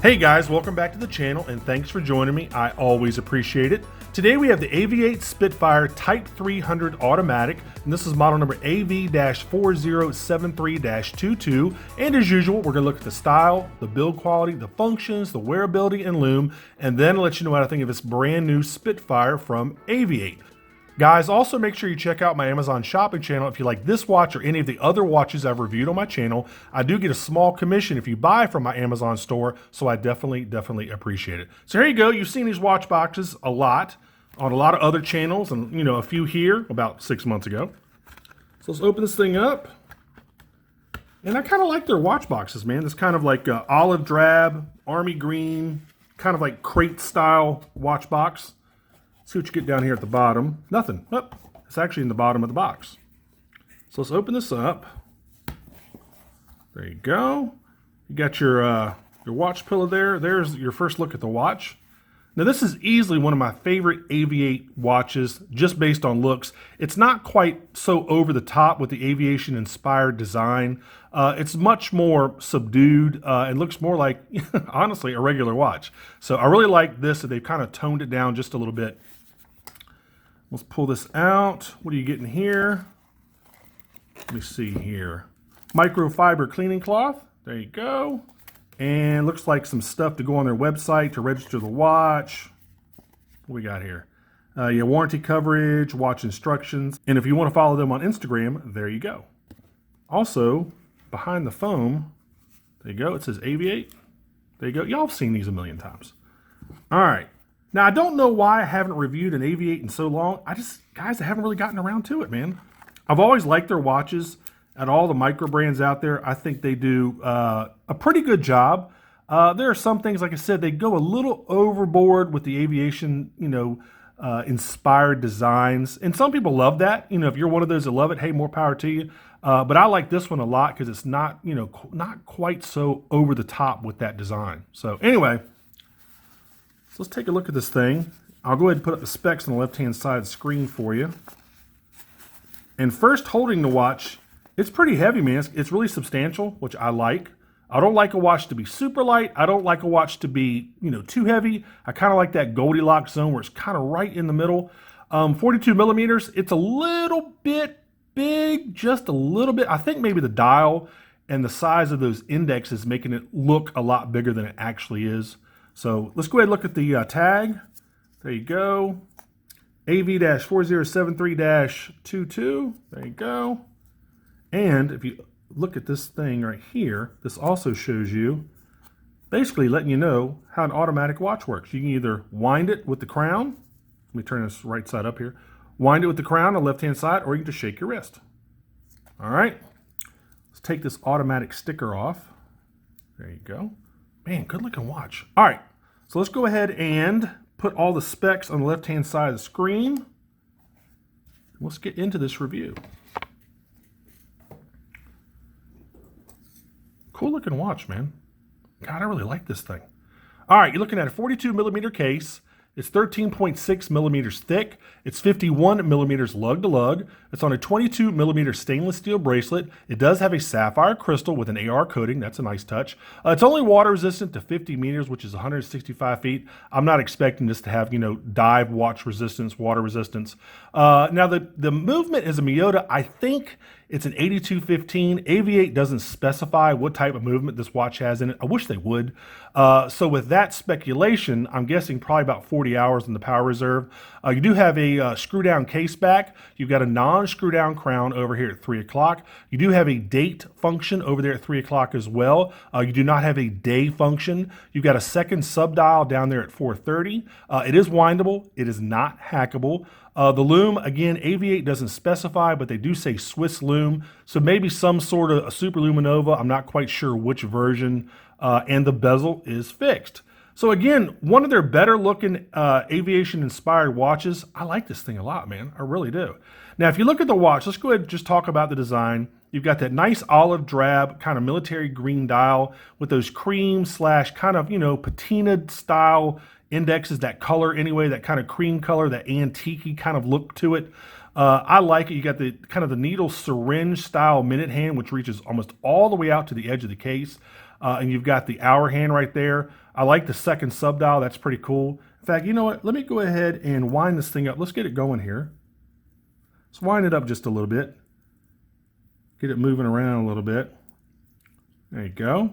Hey guys, welcome back to the channel and thanks for joining me. I always appreciate it. Today we have the AV-8 Spitfire Type 300 automatic, and this is model number AV-4073-22. And as usual, we're gonna look at the style, the build quality, the functions, the wearability, and Lume, and then let you know what I think of this brand new Spitfire from AV-8. Guys, also make sure you check out my Amazon shopping channel if you like this watch or any of the other watches I've reviewed on my channel. I do get a small commission if you buy from my Amazon store, so I definitely appreciate it. So here you go. You've seen these watch boxes a lot on a lot of other channels and, you know, a few here about 6 months ago. So let's open this thing up. And I kind of like their watch boxes, man. This kind of like olive drab, army green, kind of like crate style watch box. See what you get down here at the bottom. Nothing. Oh, it's actually in the bottom of the box. So let's open this up. There you go. You got your watch pillow there. There's your first look at the watch. Now this is easily one of my favorite AV-8 watches, just based on looks. It's not quite so over the top with the aviation inspired design. It's much more subdued and looks more like, honestly, a regular watch. So I really like this, that they've kind of toned it down just a little bit. Let's pull this out. What are you getting here? Let me see here. Microfiber cleaning cloth. There you go. And looks like some stuff to go on their website to register the watch. What we got here? Yeah, warranty coverage, watch instructions. And if you want to follow them on Instagram, there you go. Also, behind the foam, there you go. It says AV-8. There you go. Y'all have seen these a million times. All right. Now, I don't know why I haven't reviewed an AV-8 in so long. Guys, I haven't really gotten around to it, man. I've always liked their watches at all the micro brands out there. I think they do a pretty good job. There are some things, like I said, they go a little overboard with the aviation, inspired designs. And some people love that. You know, if you're one of those that love it, hey, more power to you. But I like this one a lot because it's not, not quite so over the top with that design. So anyway, so let's take a look at this thing. I'll go ahead and put up the specs on the left-hand side of the screen for you. And first, holding the watch, it's pretty heavy, man. It's really substantial, which I like. I don't like a watch to be super light. I don't like a watch to be, too heavy. I kind of like that Goldilocks zone where it's kind of right in the middle. 42 millimeters, it's a little bit big, just a little bit. I think maybe the dial and the size of those indexes making it look a lot bigger than it actually is. So let's go ahead and look at the tag. There you go. AV-4073-22. There you go. And if you look at this thing right here, this also shows you, basically letting you know how an automatic watch works. You can either wind it with the crown. Let me turn this right side up here. Wind it with the crown on the left-hand side, or you can just shake your wrist. All right. Let's take this automatic sticker off. There you go. Man, good looking watch. All right, so let's go ahead and put all the specs on the left-hand side of the screen. Let's get into this review. Cool looking watch, man. God, I really like this thing. All right, you're looking at a 42 millimeter case. It's 13.6 millimeters thick. It's 51 millimeters lug to lug. It's on a 22 millimeter stainless steel bracelet. It does have a sapphire crystal with an AR coating. That's a nice touch. It's only water resistant to 50 meters, which is 165 feet. I'm not expecting this to have, dive watch resistance, water resistance. Now the movement is a Miyota. I think it's an 8215. AV-8 doesn't specify what type of movement this watch has in it. I wish they would. So with that speculation, I'm guessing probably about 40 hours in the power reserve. You do have a screw down case back. You've got a non-screw down crown over here at 3 o'clock. You do have a date function over there at 3 o'clock as well. You do not have a day function. You've got a second sub dial down there at 4:30. It is windable. It is not hackable. The Lume, again, AV-8 doesn't specify, but they do say Swiss Lume. So maybe some sort of a Super Luminova. I'm not quite sure which version. And the bezel is fixed. So again, one of their better looking aviation inspired watches. I like this thing a lot, man. I really do. Now, if you look at the watch, let's go ahead and just talk about the design. You've got that nice olive drab kind of military green dial with those cream slash kind of, patinaed style indexes, that color anyway, that kind of cream color, that antique kind of look to it. I like it. You got the kind of the needle syringe style minute hand, which reaches almost all the way out to the edge of the case. and you've got the hour hand right there. I like the second sub dial. That's pretty cool. In fact, you know what? Let me go ahead and wind this thing up. Let's get it going here. Let's wind it up just a little bit. Get it moving around a little bit. There you go.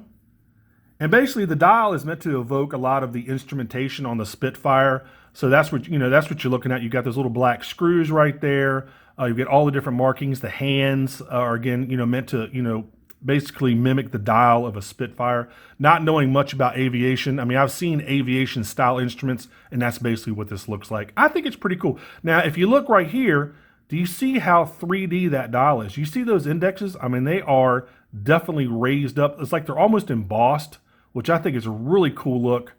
And basically the dial is meant to evoke a lot of the instrumentation on the Spitfire. So that's what, that's what you're looking at. You got those little black screws right there. You get all the different markings. The hands are, again, meant to, basically mimic the dial of a Spitfire. Not knowing much about aviation. I mean, I've seen aviation style instruments, and that's basically what this looks like. I think it's pretty cool. Now, if you look right here, do you see how 3D that dial is? You see those indexes? I mean, they are definitely raised up. It's like they're almost embossed, which I think is a really cool look.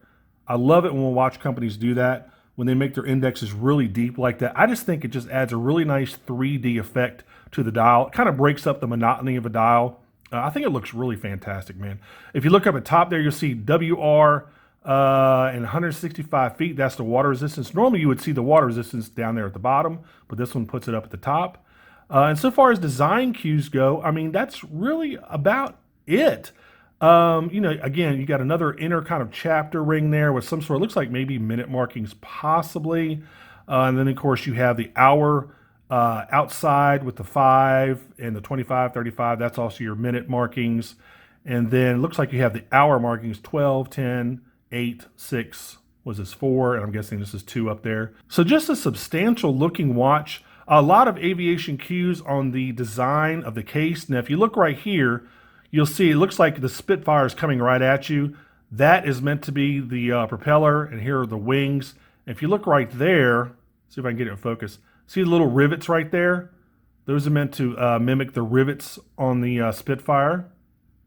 I love it when we watch companies do that, when they make their indexes really deep like that. I just think it just adds a really nice 3D effect to the dial. It kind of breaks up the monotony of a dial. I think it looks really fantastic, man. If you look up at top there, you'll see WR and 165 feet. That's the water resistance. Normally you would see the water resistance down there at the bottom, but this one puts it up at the top. And so far as design cues go, I mean, that's really about it. Again, you got another inner kind of chapter ring there with some sort of, looks like maybe minute markings possibly. And then of course you have the hour outside with the 5 and the 25, 35. That's also your minute markings. And then it looks like you have the hour markings, 12, 10, 8, 6, was this 4? And I'm guessing this is 2 up there. So just a substantial looking watch. A lot of aviation cues on the design of the case. Now, if you look right here, you'll see it looks like the Spitfire is coming right at you. That is meant to be the propeller, and here are the wings. And if you look right there, see if I can get it in focus. See the little rivets right there? Those are meant to mimic the rivets on the Spitfire.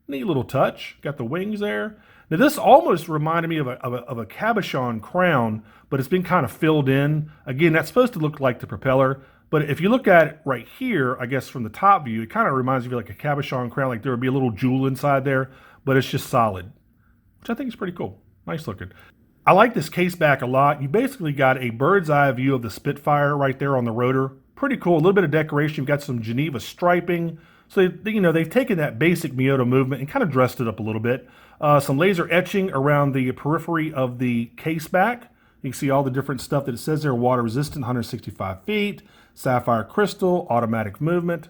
Neat little touch. Got the wings there. Now this almost reminded me of a cabochon crown, but it's been kind of filled in. Again, that's supposed to look like the propeller. But if you look at it right here, I guess from the top view, it kind of reminds me of like a cabochon crown, like there would be a little jewel inside there, but it's just solid, which I think is pretty cool. Nice looking. I like this case back a lot. You basically got a bird's eye view of the Spitfire right there on the rotor. Pretty cool. A little bit of decoration. You've got some Geneva striping. So, they've taken that basic Miyota movement and kind of dressed it up a little bit. Some laser etching around the periphery of the case back. You can see all the different stuff that it says there. Water resistant, 165 feet. Sapphire crystal, automatic movement.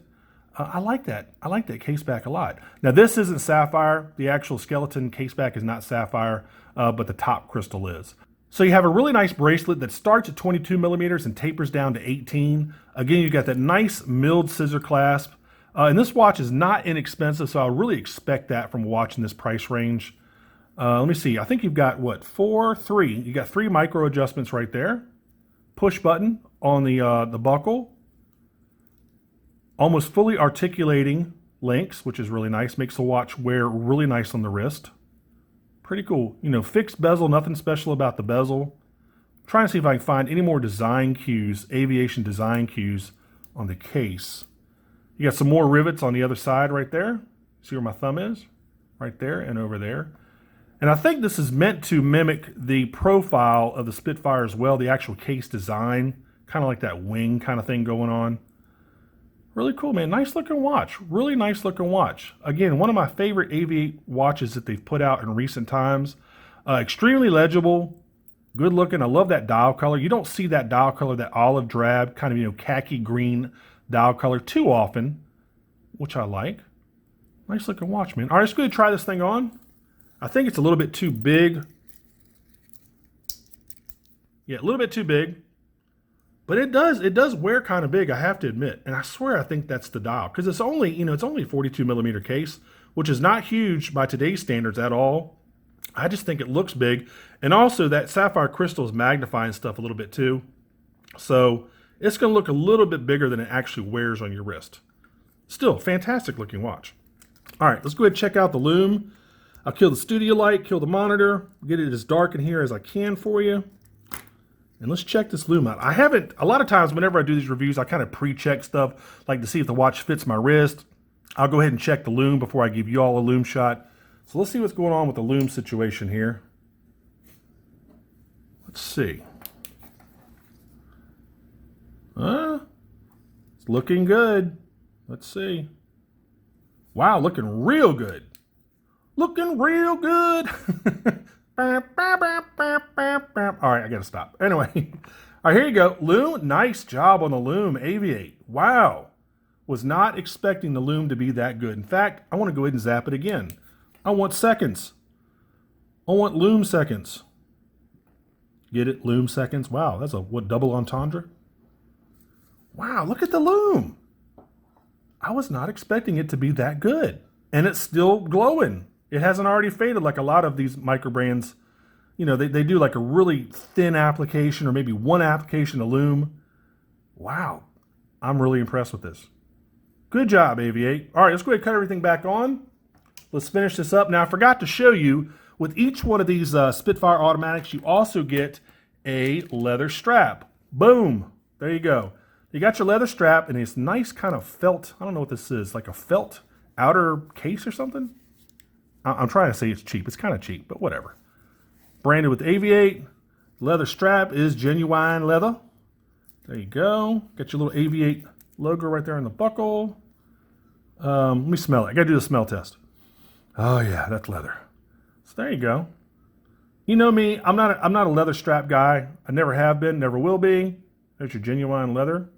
I like that. I like that case back a lot. Now this isn't Sapphire. The actual skeleton case back is not Sapphire, but the top crystal is. So you have a really nice bracelet that starts at 22 millimeters and tapers down to 18. Again, you got that nice milled scissor clasp. And this watch is not inexpensive, so I really expect that from watching this price range. Let me see. I think you've got what, 3? You got 3 micro adjustments right there. Push button on the buckle. Almost fully articulating links, which is really nice. Makes the watch wear really nice on the wrist. Pretty cool. Fixed bezel, nothing special about the bezel. I'm trying to see if I can find any more design cues, aviation design cues on the case. You got some more rivets on the other side right there. See where my thumb is? Right there and over there. And I think this is meant to mimic the profile of the Spitfire as well, the actual case design. Kind of like that wing kind of thing going on. Really cool, man. Nice looking watch. Really nice looking watch. Again, one of my favorite AV-8 watches that they've put out in recent times. Extremely legible. Good looking. I love that dial color. You don't see that dial color, that olive drab, kind of, khaki green dial color too often, which I like. Nice looking watch, man. All right, let's go ahead and try this thing on. I think it's a little bit too big. Yeah, a little bit too big. But it does wear kind of big, I have to admit. And I swear I think that's the dial. Because it's only, it's only a 42 millimeter case, which is not huge by today's standards at all. I just think it looks big. And also that sapphire crystal is magnifying stuff a little bit too. So it's going to look a little bit bigger than it actually wears on your wrist. Still, fantastic looking watch. All right, let's go ahead and check out the Lume. I'll kill the studio light, kill the monitor, get it as dark in here as I can for you. And let's check this Lume out. A lot of times whenever I do these reviews, I kind of pre-check stuff, like to see if the watch fits my wrist. I'll go ahead and check the Lume before I give you all a Lume shot. So let's see what's going on with the Lume situation here. Let's see. It's looking good. Let's see. Wow, looking real good. Looking real good. All right, I gotta stop. Anyway, all right, here you go. Lume, nice job on the Lume AV-8. Wow. Was not expecting the Lume to be that good. In fact, I want to go ahead and zap it again. I want seconds. I want Lume seconds. Get it? Lume seconds. Wow, that's a what, double entendre? Wow, look at the Lume. I was not expecting it to be that good. And it's still glowing. It hasn't already faded like a lot of these micro brands. You know, they do like a really thin application or maybe one application of Lume. Wow, I'm really impressed with this. Good job, AV-8. All right, let's go ahead and cut everything back on. Let's finish this up. Now, I forgot to show you, with each one of these Spitfire automatics, you also get a leather strap. Boom. There you go. You got your leather strap and it's nice kind of felt. I don't know what this is, like a felt outer case or something. I'm trying to say it's cheap. It's kind of cheap, but whatever. Branded with AV-8. Leather strap is genuine leather. There you go. Got your little AV-8 logo right there on the buckle. Let me smell it. I gotta do the smell test. Oh yeah, that's leather. So there you go. You know me, I'm not a leather strap guy. I never have been, never will be. There's your genuine leather.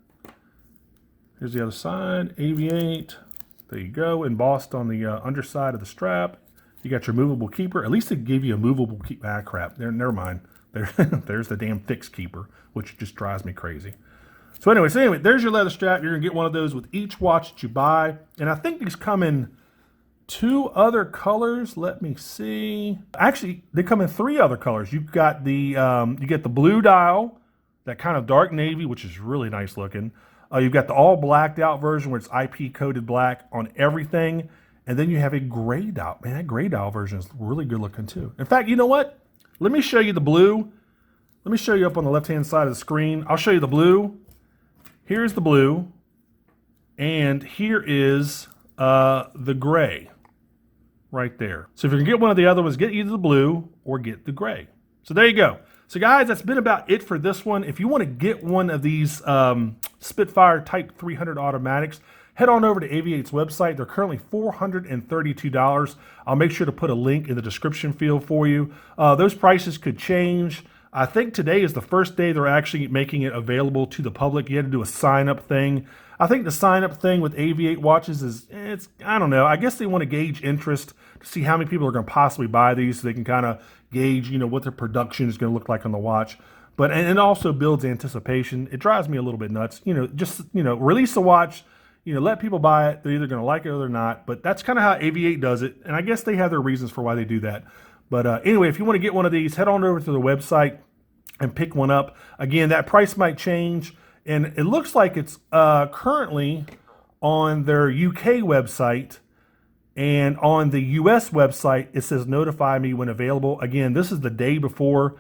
Here's the other side, AV-8. There you go, embossed on the underside of the strap. You got your movable keeper. At least it gave you a movable keeper. Ah, crap. Never mind. There's the damn fixed keeper, which just drives me crazy. So anyway, there's your leather strap. You're going to get one of those with each watch that you buy. And I think these come in 2 other colors. Let me see. Actually, they come in 3 other colors. You've got the, you get the blue dial, that kind of dark navy, which is really nice looking. You've got the all blacked out version where it's IP coated black on everything. And then you have a gray dial. Man, that gray dial version is really good looking too. In fact, you know what? Let me show you the blue. Let me show you up on the left-hand side of the screen. I'll show you the blue. Here's the blue. And here is the gray right there. So if you can get one of the other ones, get either the blue or get the gray. So there you go. So guys, that's been about it for this one. If you want to get one of these Spitfire Type 300 automatics, head on over to AV-8's website. They're currently $432. I'll make sure to put a link in the description field for you. Those prices could change. I think today is the first day they're actually making it available to the public. You had to do a sign-up thing. I think the sign-up thing with AV-8 watches is, I don't know. I guess they want to gauge interest to see how many people are going to possibly buy these so they can kind of gauge, you know, what their production is going to look like on the watch. But, and it also builds anticipation. It drives me a little bit nuts. You know, just, you know, release a watch. You know, let people buy it. They're either going to like it or they're not. But that's kind of how AV-8 does it. And I guess they have their reasons for why they do that. But anyway, if you want to get one of these, head on over to the website and pick one up. Again, that price might change. And it looks like it's currently on their UK website. And on the US website, it says notify me when available. Again, this is the day before.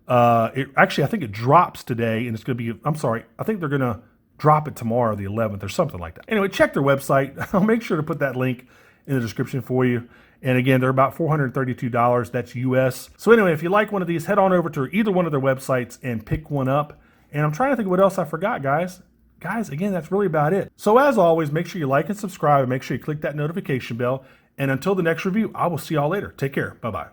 Actually, I think it drops today. And it's going to be, I'm sorry, I think they're going to drop it tomorrow, the 11th, or something like that. Anyway, check their website. I'll make sure to put that link in the description for you. And again, they're about $432. That's US. So anyway, if you like one of these, head on over to either one of their websites and pick one up. And I'm trying to think of what else I forgot, guys. Guys, again, that's really about it. So as always, make sure you like and subscribe and make sure you click that notification bell. And until the next review, I will see y'all later. Take care. Bye-bye.